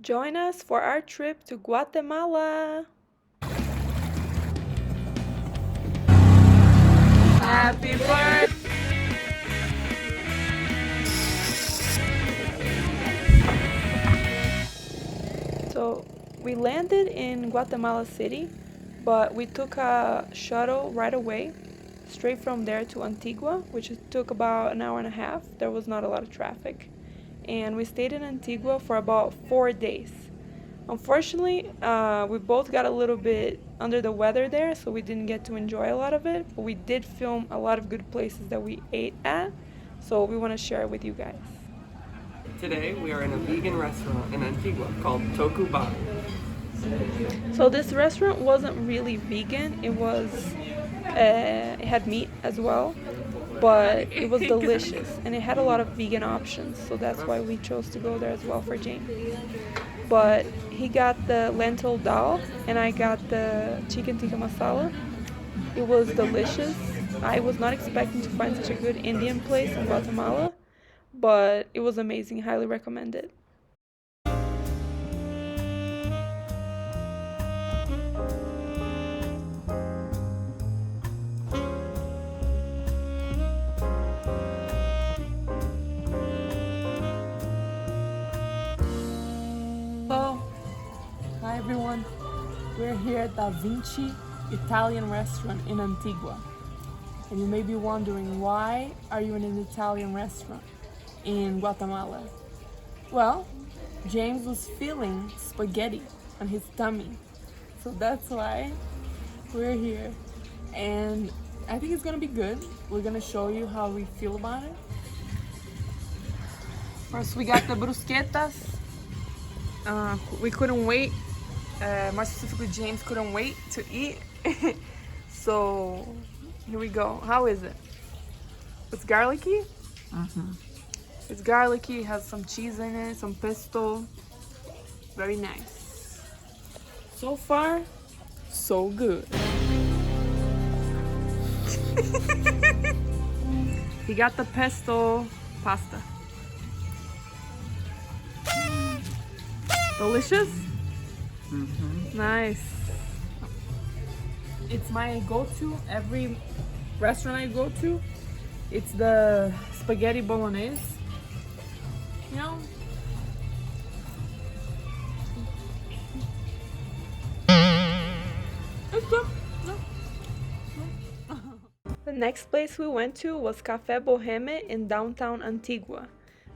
Join us for our trip to Guatemala. Happy birthday! So we landed in Guatemala City, but we took a shuttle right away, straight from there to Antigua, which took about an hour and a half. There was not a lot of traffic. And we stayed in Antigua for about 4 days. Unfortunately, we both got a little bit under the weather there, so we didn't get to enjoy a lot of it, but we did film a lot of good places that we ate at, so we want to share it with you guys. Today we are in a vegan restaurant in Antigua called Toku Bar. So this restaurant wasn't really vegan. It had meat as well, but it was delicious and it had a lot of vegan options. So that's why we chose to go there as well for Jane. But he got the lentil dal and I got the chicken tikka masala. It was delicious. I was not expecting to find such a good Indian place in Guatemala, but it was amazing. Highly recommend it. Hello, hi everyone. We're here at Da Vinci Italian restaurant in Antigua. And you may be wondering, why are you in an Italian restaurant in Guatemala? Well, James was feeling spaghetti on his tummy. So that's why we're here. And I think it's gonna be good. We're gonna show you how we feel about it. First we got the bruschettas. We couldn't wait, more specifically James couldn't wait to eat. So here we go. How is it? It's garlicky? It's garlicky, has some cheese in it, some pesto. Very nice. So far, so good. He got the pesto pasta. Delicious? Nice. It's my go-to every restaurant I go to. It's the spaghetti bolognese. You know? It's good. No. The next place we went to was Café Boheme in downtown Antigua.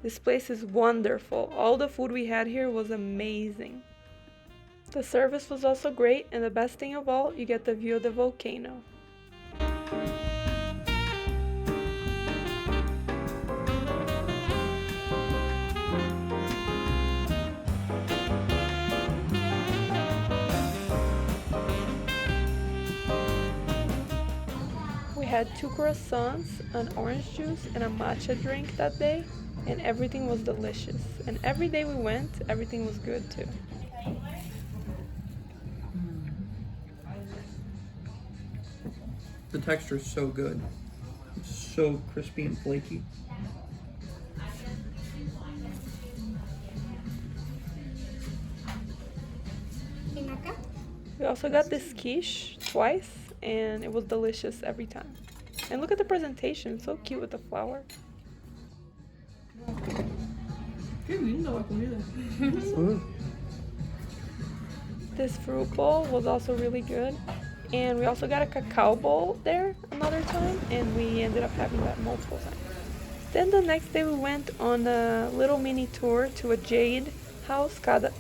This place is wonderful. All the food we had here was amazing. The service was also great, and the best thing of all, you get the view of the volcano. We had 2 croissants, an orange juice, and a matcha drink that day, and everything was delicious. And every day we went, everything was good too. The texture is so good. It's so crispy and flaky. We also got this quiche twice, and it was delicious every time. And look at the presentation, so cute with the flower. Qué linda la comida. This fruit bowl was also really good. And we also got a cacao bowl there another time, and we ended up having that multiple times. Then the next day we went on a little mini tour to a Jade House, Casa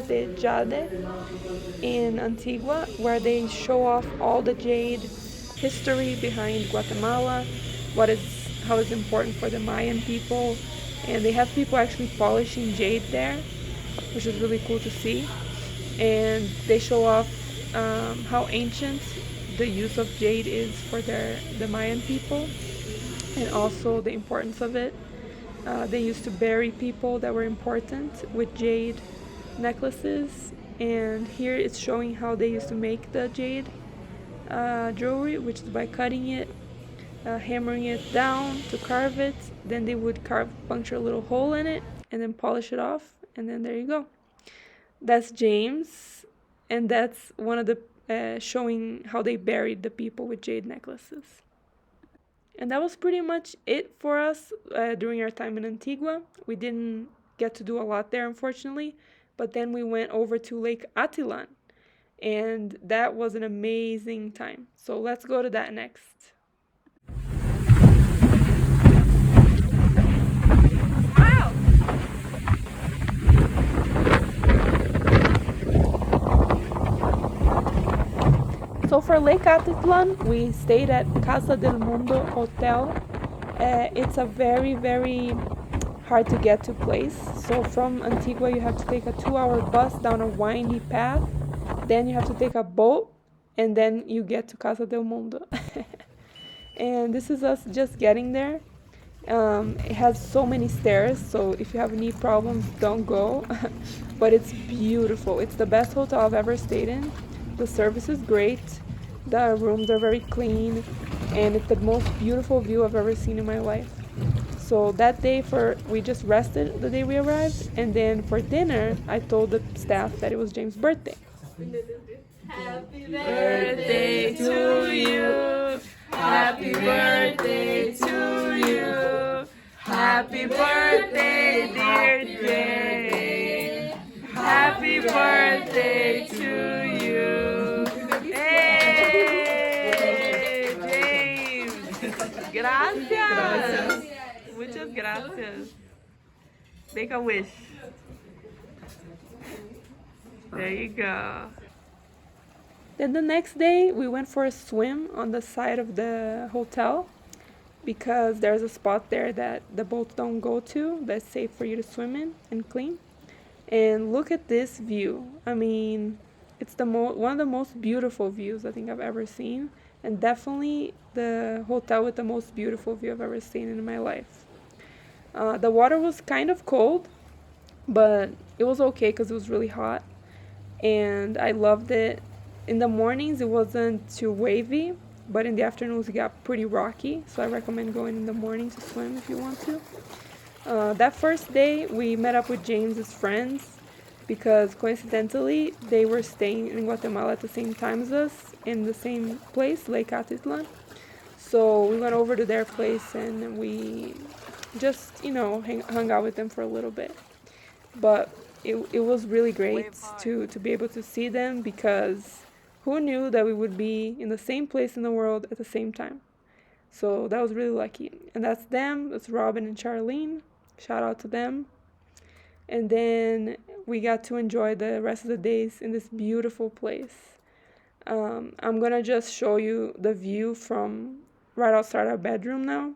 de Jade in Antigua, where they show off all the jade history behind Guatemala, how it's important for the Mayan people, and they have people actually polishing jade there, which is really cool to see. And they show off how ancient the use of jade is for the Mayan people, and also the importance of it. They used to bury people that were important with jade necklaces, and here it's showing how they used to make the jade jewelry, which is by cutting it, hammering it down to carve it. Then they would puncture a little hole in it, and then polish it off, and then there you go. That's James, and that's one of the showing how they buried the people with jade necklaces. And that was pretty much it for us during our time in Antigua. We didn't get to do a lot there, unfortunately, but then we went over to Lake Atitlán, and that was an amazing time. So let's go to that next. So for Lake Atitlán, we stayed at Casa del Mundo Hotel. It's a very, very hard to get to place. So from Antigua, you have to take a 2-hour bus down a windy path. Then you have to take a boat, and then you get to Casa del Mundo. And this is us just getting there. It has so many stairs, so if you have knee problems, don't go. But it's beautiful. It's the best hotel I've ever stayed in. The service is great. The rooms are very clean, and it's the most beautiful view I've ever seen in my life. So that day we just rested the day we arrived, and then for dinner, I told the staff that it was James' birthday. Happy birthday to you. Happy birthday to you. Happy birthday, dear Jay. Happy birthday to you. Hey, James. Gracias. Muchas gracias. Make a wish. There you go. Then the next day, we went for a swim on the side of the hotel because there's a spot there that the boats don't go to that's safe for you to swim in and clean. And look at this view. I mean, it's one of the most beautiful views I think I've ever seen, and definitely the hotel with the most beautiful view I've ever seen in my life. The water was kind of cold, but it was okay because it was really hot, and I loved it. In the mornings, it wasn't too wavy, but in the afternoons, it got pretty rocky, so I recommend going in the morning to swim if you want to. That first day, we met up with James's friends because coincidentally, they were staying in Guatemala at the same time as us in the same place, Lake Atitlán. So we went over to their place and we just, hung out with them for a little bit. But it was really great to be able to see them because who knew that we would be in the same place in the world at the same time? So that was really lucky. And that's them. That's Robin and Charlene. Shout out to them. And then we got to enjoy the rest of the days in this beautiful place. I'm going to just show you the view from right outside our bedroom now.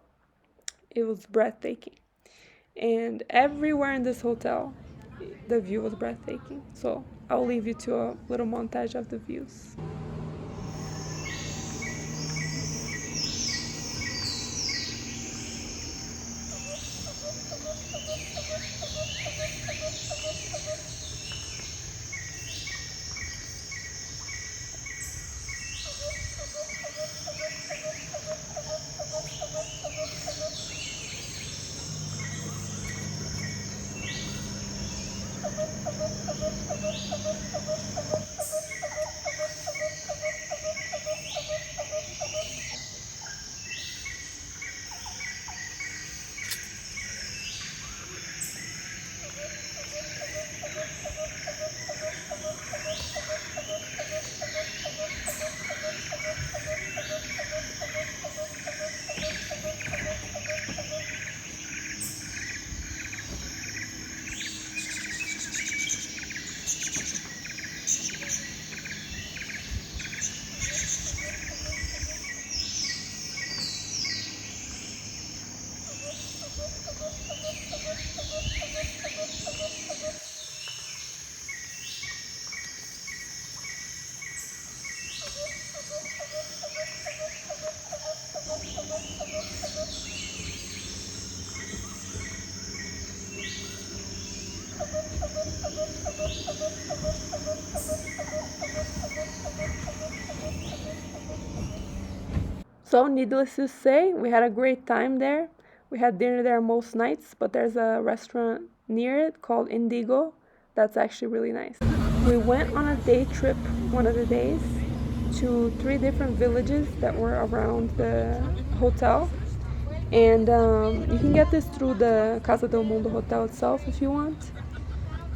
It was breathtaking. And everywhere in this hotel, the view was breathtaking. So I'll leave you to a little montage of the views. So needless to say, we had a great time there. We had dinner there most nights, but there's a restaurant near it called Indigo that's actually really nice. We went on a day trip one of the days to 3 different villages that were around the hotel. And you can get this through the Casa del Mundo hotel itself if you want.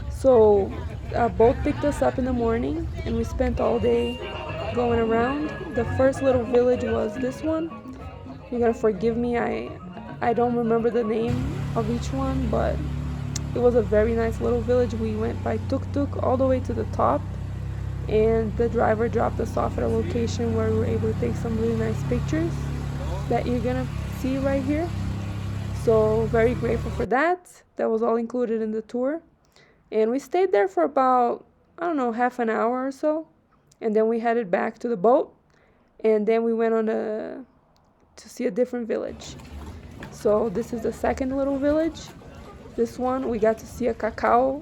So a boat picked us up in the morning and we spent all day going around. The first little village was this one. You're gonna forgive me, I don't remember the name of each one, but it was a very nice little village. We went by tuk-tuk all the way to the top, and the driver dropped us off at a location where we were able to take some really nice pictures that you're gonna see right here. So very grateful for that. That was all included in the tour. And we stayed there for about, I don't know, half an hour or so. And then we headed back to the boat. And then we went on to see a different village. So this is the second little village. This one we got to see a cacao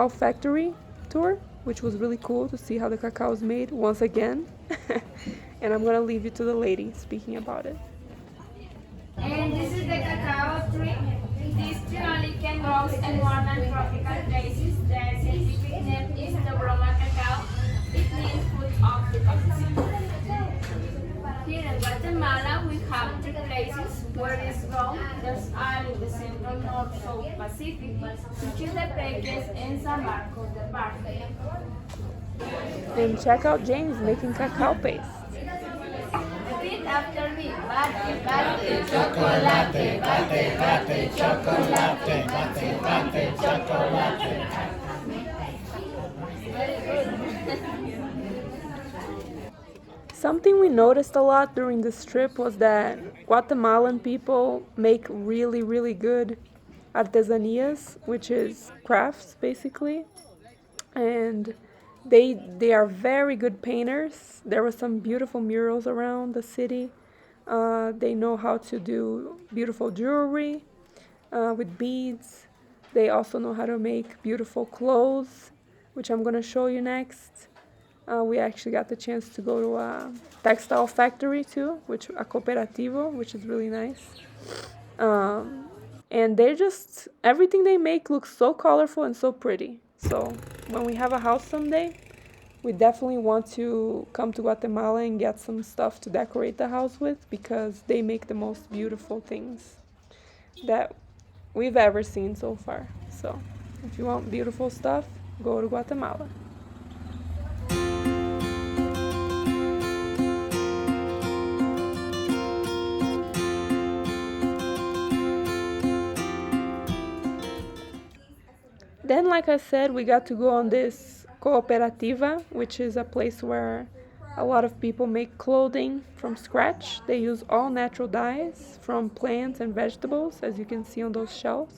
factory tour, which was really cool to see how the cacao is made once again. And I'm gonna leave you to the lady speaking about it. And this is the cacao tree. This tree only can grow in warm and tropical places. The scientific name is the Broma cacao. It means food of the Pacific. Here in Guatemala, we have 3 places where it is grown. There's all in the central north south Pacific, which is the Peques and San Marcos de Parque. And check out James making cacao paste. Repeat after me. Bate, bate, chocolate. Bate, bate, chocolate. Bate, bate, chocolate. Very good. Something we noticed a lot during this trip was that Guatemalan people make really, really good artesanías, which is crafts basically. And they are very good painters. There were some beautiful murals around the city. They know how to do beautiful jewelry with beads. They also know how to make beautiful clothes, which I'm going to show you next. We actually got the chance to go to a textile factory too, a cooperativo, which is really nice. And everything they make looks so colorful and so pretty. So when we have a house someday, we definitely want to come to Guatemala and get some stuff to decorate the house with, because they make the most beautiful things that we've ever seen so far. So if you want beautiful stuff, go to Guatemala. Then, like I said, we got to go on this cooperativa, which is a place where a lot of people make clothing from scratch. They use all natural dyes from plants and vegetables, as you can see on those shelves.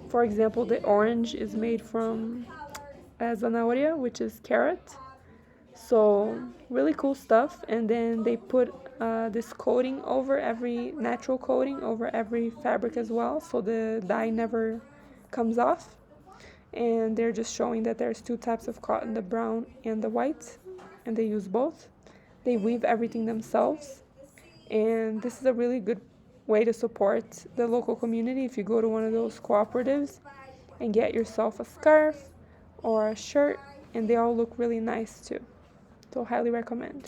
For example, the orange is made from zanahoria, which is carrot. So really cool stuff. And then they put this coating over natural coating over every fabric as well, so the dye never comes off. And they're just showing that there's 2 types of cotton, the brown and the white, and they use both. They weave everything themselves, and this is a really good way to support the local community if you go to one of those cooperatives and get yourself a scarf or a shirt, and they all look really nice too. So highly recommend.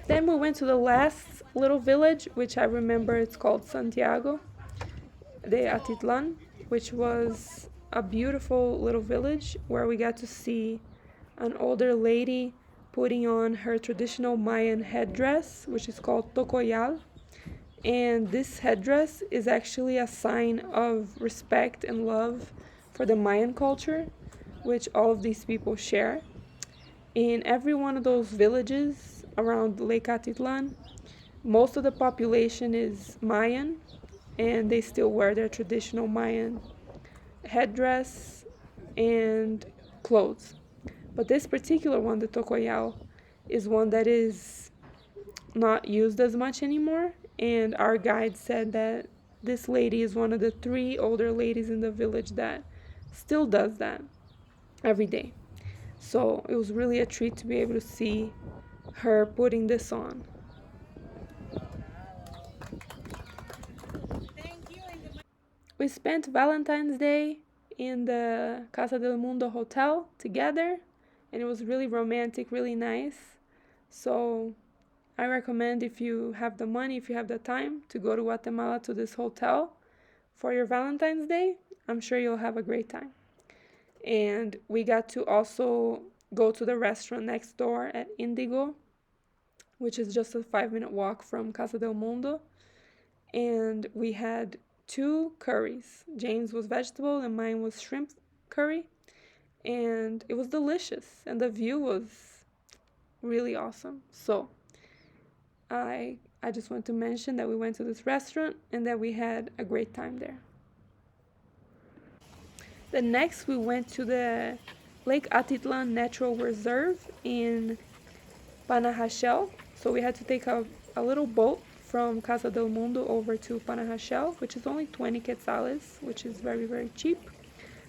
Then we went to the last little village, which I remember it's called Santiago de Atitlán, which was a beautiful little village where we got to see an older lady putting on her traditional Mayan headdress, which is called tocoyal. And this headdress is actually a sign of respect and love for the Mayan culture, which all of these people share. In every one of those villages around Lake Atitlán, most of the population is Mayan, and they still wear their traditional Mayan headdress and clothes. But this particular one, the tocoyal, is one that is not used as much anymore. And our guide said that this lady is one of the 3 older ladies in the village that still does that every day. So it was really a treat to be able to see her putting this on. We spent Valentine's Day in the Casa del Mundo hotel together, and it was really romantic, really nice. So I recommend, if you have the money, if you have the time, to go to Guatemala to this hotel for your Valentine's Day. I'm sure you'll have a great time. And we got to also go to the restaurant next door at Indigo, which is just a 5-minute walk from Casa del Mundo. And we had 2 curries. James was vegetable and mine was shrimp curry. And it was delicious. And the view was really awesome. So I just want to mention that we went to this restaurant and that we had a great time there. Then next we went to the Lake Atitlán Natural Reserve in Panajachel. So we had to take a little boat from Casa del Mundo over to Panajachel, which is only 20 quetzales, which is very, very cheap.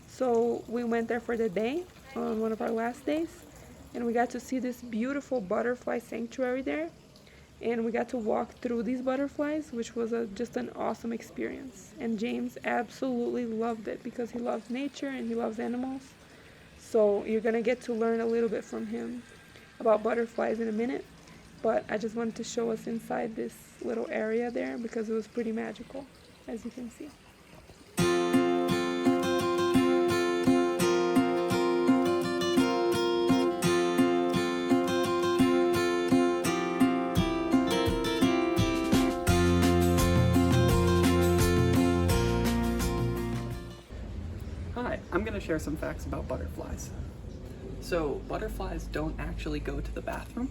So we went there for the day on one of our last days, and we got to see this beautiful butterfly sanctuary there. And we got to walk through these butterflies, which was just an awesome experience. And James absolutely loved it because he loves nature and he loves animals. So you're going to get to learn a little bit from him about butterflies in a minute. But I just wanted to show us inside this little area there because it was pretty magical, as you can see. Hi, I'm going to share some facts about butterflies. So, butterflies don't actually go to the bathroom.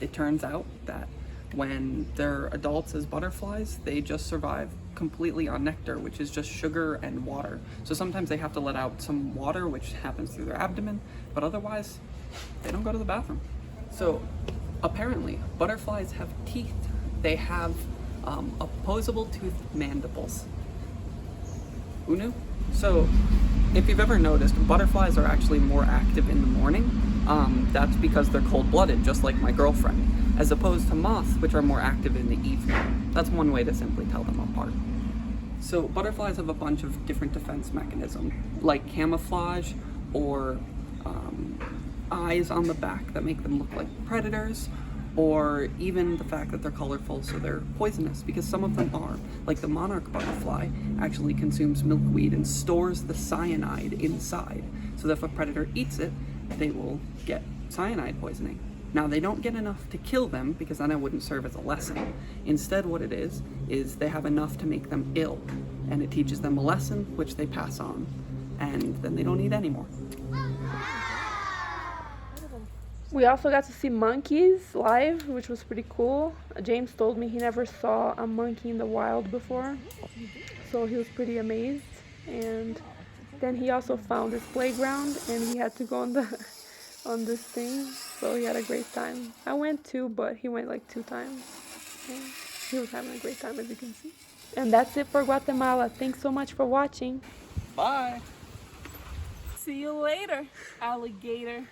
It turns out that when they're adults as butterflies, they just survive completely on nectar, which is just sugar and water. So sometimes they have to let out some water, which happens through their abdomen, but otherwise, they don't go to the bathroom. So, apparently, butterflies have teeth. They have opposable toothed mandibles. Who knew? So, if you've ever noticed, butterflies are actually more active in the morning. That's because they're cold-blooded, just like my girlfriend, as opposed to moths, which are more active in the evening. That's one way to simply tell them apart. So, butterflies have a bunch of different defense mechanisms, like camouflage or eyes on the back that make them look like predators, or even the fact that they're colorful, so they're poisonous, because some of them are. Like the monarch butterfly actually consumes milkweed and stores the cyanide inside, so that if a predator eats it, they will get cyanide poisoning. Now, they don't get enough to kill them, because then it wouldn't serve as a lesson. Instead, what it is they have enough to make them ill, and it teaches them a lesson, which they pass on, and then they don't eat anymore. We also got to see monkeys live, which was pretty cool. James told me he never saw a monkey in the wild before, so he was pretty amazed. And then he also found this playground, and he had to go on this thing, so he had a great time. I went too, but he went like 2 times. And he was having a great time, as you can see. And that's it for Guatemala. Thanks so much for watching. Bye! See you later, alligator.